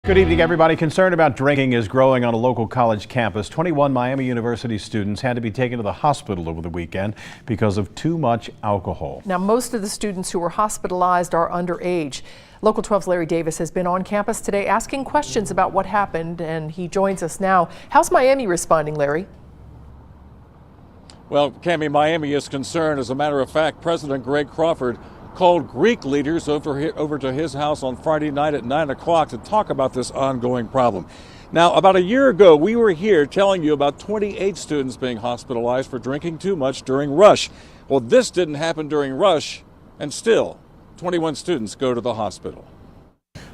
Good evening, everybody. Concern about drinking is growing on a local college campus. 21 Miami University students had to be taken to the hospital over the weekend because of too much alcohol. Now, most of the students who were hospitalized are underage. Local 12's Larry Davis has been on campus today asking questions about what happened, and he joins us now. How's Miami responding, Larry? Well, Cammie, Miami is concerned. As a matter of fact, President Greg Crawford called Greek leaders over to his house on Friday night at 9 o'clock to talk about this ongoing problem. Now, about a year ago, we were here telling you about 28 students being hospitalized for drinking too much during rush. Well, this didn't happen during rush, and still, 21 students go to the hospital.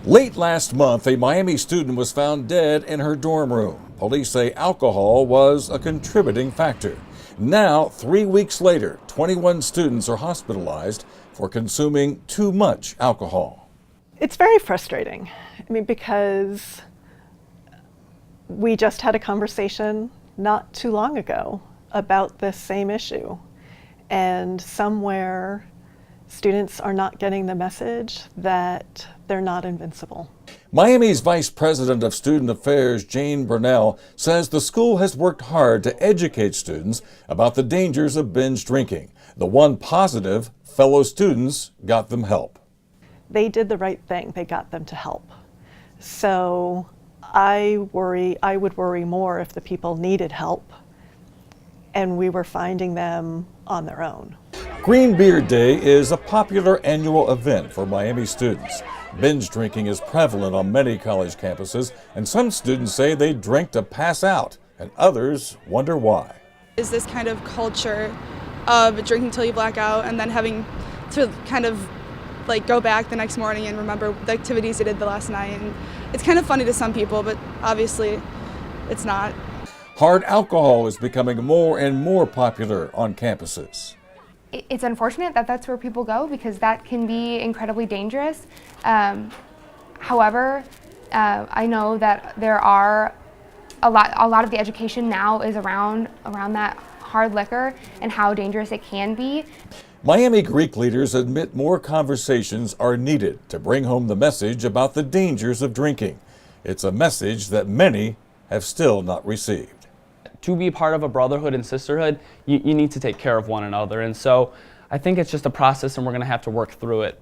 Late last month, a Miami student was found dead in her dorm room. Police say alcohol was a contributing factor. Now, 3 weeks later, 21 students are hospitalized for consuming too much alcohol. It's very frustrating. I mean, because we just had a conversation not too long ago about this same issue. And somewhere, students are not getting the message that they're not invincible. Miami's Vice President of Student Affairs, Jayne Brownell, says the school has worked hard to educate students about the dangers of binge drinking. The one positive, fellow students got them help. They did the right thing. They got them to help. So I would worry more if the people needed help and we were finding them on their own. Green Beer Day is a popular annual event for Miami students. Binge drinking is prevalent on many college campuses, and some students say they drink to pass out, and others wonder why. Is this kind of culture of drinking till you black out and then having to kind of like go back the next morning and remember the activities they did the last night. And it's kind of funny to some people, but obviously it's not. Hard alcohol is becoming more and more popular on campuses. It's unfortunate that that's where people go because that can be incredibly dangerous. However, I know that there are a lot of the education now is around that hard liquor and how dangerous it can be. Miami Greek leaders admit more conversations are needed to bring home the message about the dangers of drinking. It's a message that many have still not received. To be part of a brotherhood and sisterhood, you need to take care of one another. And so I think it's just a process and we're going to have to work through it.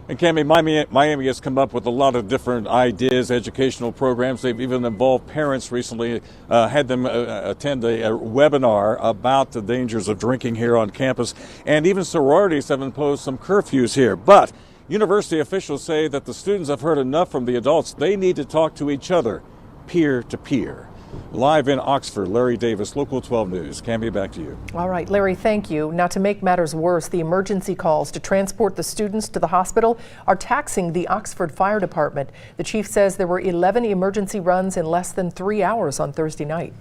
And Cammie, Miami has come up with a lot of different ideas, educational programs. They've even involved parents recently, had them attend a webinar about the dangers of drinking here on campus. And even sororities have imposed some curfews here. But university officials say that the students have heard enough from the adults. They need to talk to each other, peer to peer. Live in Oxford, Larry Davis, Local 12 News. Cammie, back to you. All right, Larry, thank you. Now, to make matters worse, the emergency calls to transport the students to the hospital are taxing the Oxford Fire Department. The chief says there were 11 emergency runs in less than 3 hours on Thursday night.